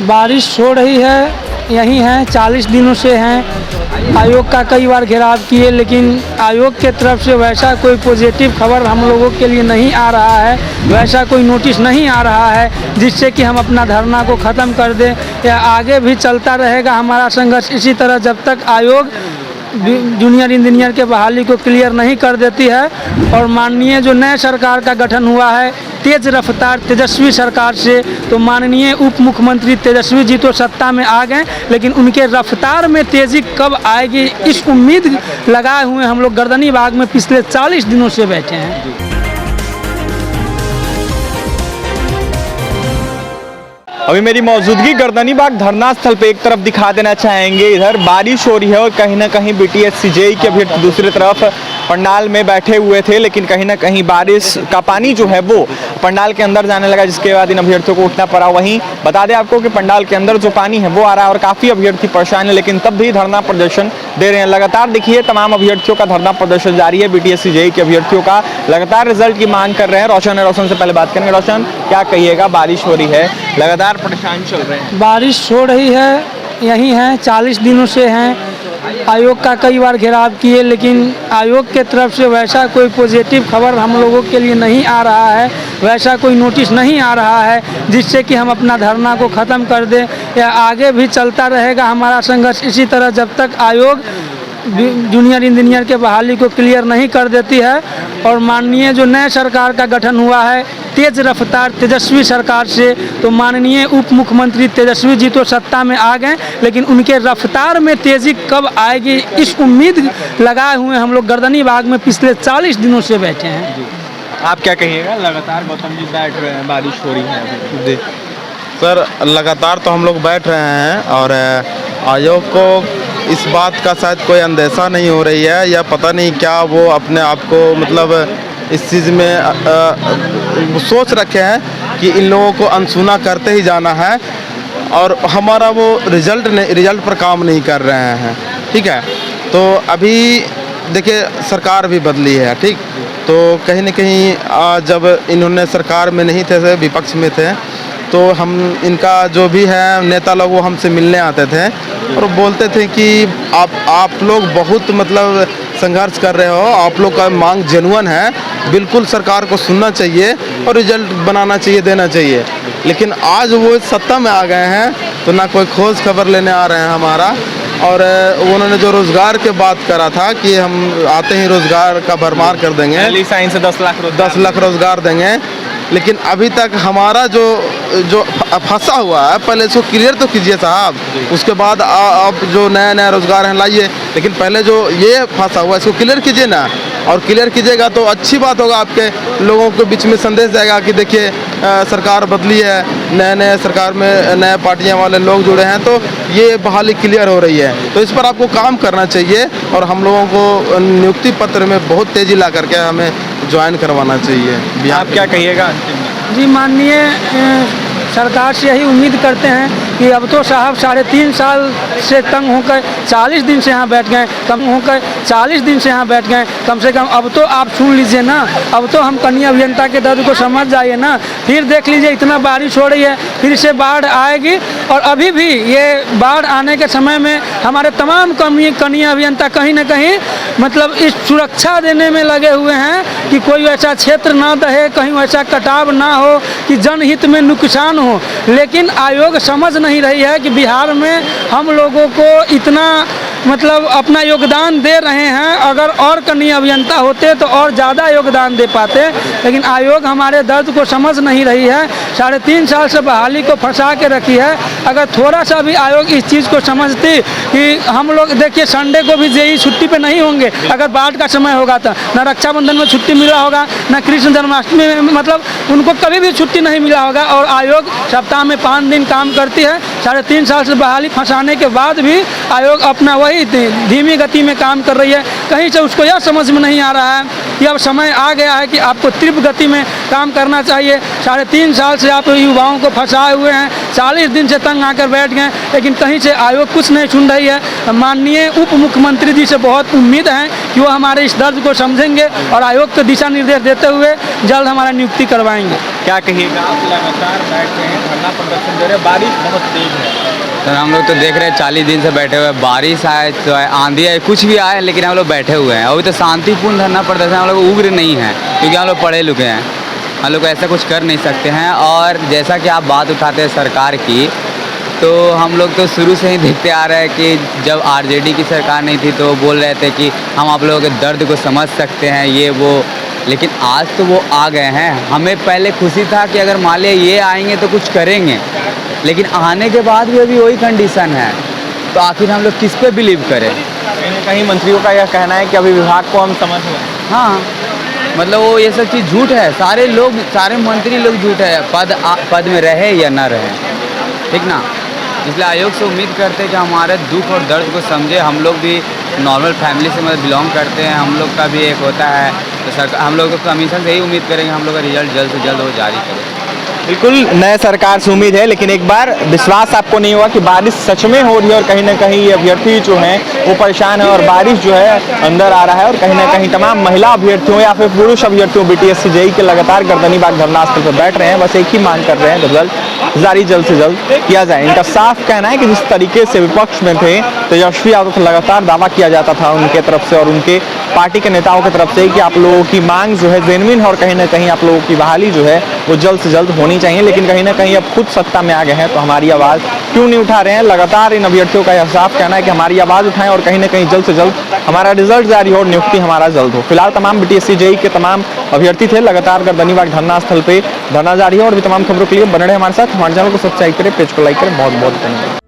बारिश हो रही है, यही हैं 40 दिनों से हैं। आयोग का कई बार घेराव किए, लेकिन आयोग के तरफ से वैसा कोई पॉजिटिव खबर हम लोगों के लिए नहीं आ रहा है, वैसा कोई नोटिस नहीं आ रहा है जिससे कि हम अपना धरना को ख़त्म कर दें। या आगे भी चलता रहेगा हमारा संघर्ष इसी तरह जब तक आयोग जूनियर इंजीनियर के बहाली को क्लियर नहीं कर देती है। और माननीय जो नए सरकार का गठन हुआ है तेज रफ्तार तेजस्वी सरकार से, तो माननीय उप मुख्यमंत्री तेजस्वी जी तो सत्ता में आ गए, लेकिन उनके रफ्तार में तेज़ी कब आएगी इस उम्मीद लगाए हुए हम लोग गर्दनी बाग में पिछले 40 दिनों से बैठे हैं। अभी मेरी मौजूदगी गर्दनी बाग धरना स्थल पे एक तरफ दिखा देना चाहेंगे। इधर बारिश हो रही है और कहीं ना कहीं बीटीएस जेईई के अभ्यर्थी दूसरी तरफ पंडाल में बैठे हुए थे, लेकिन कहीं ना कहीं बारिश का पानी जो है वो पंडाल के अंदर जाने लगा, जिसके बाद इन अभ्यर्थियों को उठना पड़ा। वहीं बता दें आपको कि पंडाल के अंदर जो पानी है वो आ रहा है और काफ़ी अभ्यर्थी परेशान है, लेकिन तब भी धरना प्रदर्शन दे रहे हैं। लगातार देखिए तमाम अभ्यर्थियों का धरना प्रदर्शन जारी है। बीटीएस जेईई के अभ्यर्थियों का लगातार रिजल्ट की मांग कर रहे हैं। रोशन है, रोशन से पहले बात करेंगे। रोशन, क्या कहिएगा? बारिश हो रही है, लगातार परेशान चल रहे हैं। बारिश हो रही है, यही हैं 40 दिनों से हैं। आयोग का कई बार घेराव किए, लेकिन आयोग के तरफ से वैसा कोई पॉजिटिव खबर हम लोगों के लिए नहीं आ रहा है, वैसा कोई नोटिस नहीं आ रहा है जिससे कि हम अपना धरना को ख़त्म कर दें। या आगे भी चलता रहेगा हमारा संघर्ष इसी तरह जब तक आयोग जूनियर इंजीनियर के बहाली को क्लियर नहीं कर देती है। और माननीय जो नए सरकार का गठन हुआ है तेज रफ्तार तेजस्वी सरकार से, तो माननीय उप मुख्यमंत्री तेजस्वी जी तो सत्ता में आ गए, लेकिन उनके रफ्तार में तेज़ी कब आएगी इस उम्मीद लगाए हुए हम लोग गर्दनी बाग में पिछले 40 दिनों से बैठे हैं। आप क्या कहिएगा? लगातार गौतम जी बैठ रहे हैं, बारिश हो रही है। सर, लगातार तो हम लोग बैठ रहे हैं और आयोग को इस बात का शायद कोई अंदेशा नहीं हो रही है, या पता नहीं क्या वो अपने आप को मतलब इस चीज़ में सोच रखे हैं कि इन लोगों को अनसुना करते ही जाना है, और हमारा वो रिजल्ट पर काम नहीं कर रहे हैं। ठीक है, तो अभी देखिए सरकार भी बदली है, ठीक, तो कहीं न कहीं जब इन्होंने सरकार में नहीं थे, विपक्ष में थे, तो हम इनका जो भी है नेता लोग वो हमसे मिलने आते थे और बोलते थे कि आप लोग बहुत मतलब संघर्ष कर रहे हो, आप लोग का मांग जेन्युइन है, बिल्कुल सरकार को सुनना चाहिए और रिजल्ट बनाना चाहिए, देना चाहिए। लेकिन आज वो सत्ता में आ गए हैं तो ना कोई खोज खबर लेने आ रहे हैं हमारा। और उन्होंने जो रोज़गार के बात करा था कि हम आते ही रोज़गार का भरमार कर देंगे, पहली साइन से 10 लाख रोज़गार देंगे, लेकिन अभी तक हमारा जो फंसा हुआ है पहले इसको क्लियर तो कीजिए साहब, उसके बाद आप जो नया रोज़गार हैं लाइए, लेकिन पहले जो ये फंसा हुआ है इसको क्लियर कीजिए ना। और क्लियर कीजिएगा तो अच्छी बात होगा, आपके लोगों के बीच में संदेश जाएगा कि देखिए सरकार बदली है, नए सरकार में नए पार्टियां वाले लोग जुड़े हैं, तो ये बहाली क्लियर हो रही है, तो इस पर आपको काम करना चाहिए और हम लोगों को नियुक्ति पत्र में बहुत तेज़ी ला करके हमें ज्वाइन करवाना चाहिए। आप क्या कहिएगा? जी, माननीय सरकार से यही उम्मीद करते हैं कि अब तो साहब 3.5 साल से तंग होकर 40 दिन से यहाँ बैठ गए, कम से कम अब तो आप सुन लीजिए ना, अब तो हम कन्या अभियंता के दर्द को समझ जाइए ना। फिर देख लीजिए इतना बारिश हो रही है, फिर से बाढ़ आएगी, और अभी भी ये बाढ़ आने के समय में हमारे तमाम कन्या अभियंता कहीं ना कहीं मतलब इस सुरक्षा देने में लगे हुए हैं कि कोई वैसा क्षेत्र ना दहे, कहीं वैसा कटाव ना हो कि जनहित में नुकसान हो। लेकिन आयोग समझ नहीं रही है कि बिहार में हम लोगों को इतना मतलब अपना योगदान दे रहे हैं, अगर और कन्या अभियंता होते तो और ज़्यादा योगदान दे पाते, लेकिन आयोग हमारे दर्द को समझ नहीं रही है। 3.5 साल से बहाली को फंसा के रखी है। अगर थोड़ा सा भी आयोग इस चीज़ को समझती कि हम लोग देखिए संडे को भी जेईई छुट्टी पे नहीं होंगे, अगर बाढ़ का समय होगा तो न रक्षाबंधन में छुट्टी मिला होगा, न कृष्ण जन्माष्टमी में, मतलब उनको कभी भी छुट्टी नहीं मिला होगा। और आयोग सप्ताह में 5 दिन काम करती है। 3.5 साल से बहाली फंसाने के बाद भी आयोग अपना वही बड़ी धीमी गति में काम कर रही है। कहीं से उसको यह समझ में नहीं आ रहा है कि अब समय आ गया है कि आपको तीव्र गति में काम करना चाहिए। 3.5 साल से आप युवाओं को फंसाए हुए हैं, 40 दिन से तंग आकर बैठ गए, लेकिन कहीं से आयोग कुछ नहीं सुन रही है। माननीय उप मुख्यमंत्री जी से बहुत उम्मीद है कि वो हमारे इस दर्द को समझेंगे और आयोग को दिशा निर्देश देते हुए जल्द हमारा नियुक्ति करवाएंगे। क्या कहिएगा, आप लगातार बैठ रहे हैं, धरना प्रदर्शन दे रहे हैं, बारिश बहुत तेज है। सर हम लोग तो देख रहे हैं 40 दिन से बैठे हुए हैं, बारिश आए तो आए, आंधी आए, कुछ भी आए, लेकिन हम लोग बैठे हुए हैं। अभी तो शांतिपूर्ण धरना प्रदर्शन, हम लोग उग्र नहीं है क्योंकि हम लोग पढ़े लिखे हैं, हम लोग ऐसा कुछ कर नहीं सकते हैं। और जैसा कि आप बात उठाते हैं सरकार की, तो हम लोग तो शुरू से ही देखते आ रहे हैं कि जब आरजेडी की सरकार नहीं थी तो बोल रहे थे कि हम आप लोगों के दर्द को समझ सकते हैं, ये वो, लेकिन आज तो वो आ गए हैं। हमें पहले खुशी था कि अगर मान लिया ये आएंगे तो कुछ करेंगे, लेकिन आने के बाद भी अभी वही कंडीशन है, तो आखिर हम लोग किस पे बिलीव करें। कहीं ना कहीं मंत्रियों का यह कहना है कि अभी विभाग को हम समझ गए। हाँ, मतलब वो ये सब चीज़ झूठ है, सारे लोग, सारे मंत्री लोग झूठ है, पद में रहे या ना रहे, ठीक ना। इसलिए आयोग से उम्मीद करते हैं कि हमारे दुख और दर्द को समझे। हम लोग भी नॉर्मल फैमिली से मतलब बिलोंग करते हैं, हम लोग का भी एक होता है, तो सरकार हम लोग तो कमीशन से ही उम्मीद करेंगे हम लोग का रिजल्ट जल्द से जल्द वो जारी करें। बिल्कुल नए सरकार से उम्मीद है, लेकिन एक बार विश्वास आपको नहीं हुआ कि बारिश सच में हो रही है और कहीं ना कहीं ये अभ्यर्थी जो हैं वो परेशान है और बारिश जो है अंदर आ रहा है और कहीं ना कहीं तमाम महिला अभ्यर्थियों या फिर पुरुष अभ्यर्थियों बीटीएससी जेईई के लगातार गर्दनीबाग धरना स्थल पर बैठ रहे हैं, बस एक ही मांग कर रहे हैं, रिजल्ट जारी जल्द से जल्द किया जाए। इनका साफ कहना है कि जिस तरीके से विपक्ष में थे तेजस्वी यादव तो लगातार दावा किया जाता था उनके तरफ से और उनके पार्टी के नेताओं की तरफ से कि आप लोगों की मांग जो है जेन्युइन है और कहीं ना कहीं आप लोगों की बहाली जो है वो जल्द से जल्द होनी चाहिए, लेकिन कहीं ना कहीं अब खुद सत्ता में आ गए हैं तो हमारी आवाज़ क्यों नहीं उठा रहे हैं। लगातार इन अभ्यर्थियों का यह साफ कहना है कि हमारी आवाज़ उठाएं और कहीं ना कहीं जल्द से जल्द हमारा रिजल्ट जारी हो और नियुक्ति हमारा जल्द हो। फिलहाल तमाम बीटीएससी जेईई के तमाम अभ्यर्थी थे लगातार गर्दनीबाग धरना स्थल पे धरना जारी है और भी तमाम खबरों के लिए बने रहे हमारे साथ। हमारे चैनल को सब्सक्राइब करें, पेज को लाइक करें। बहुत बहुत धन्यवाद।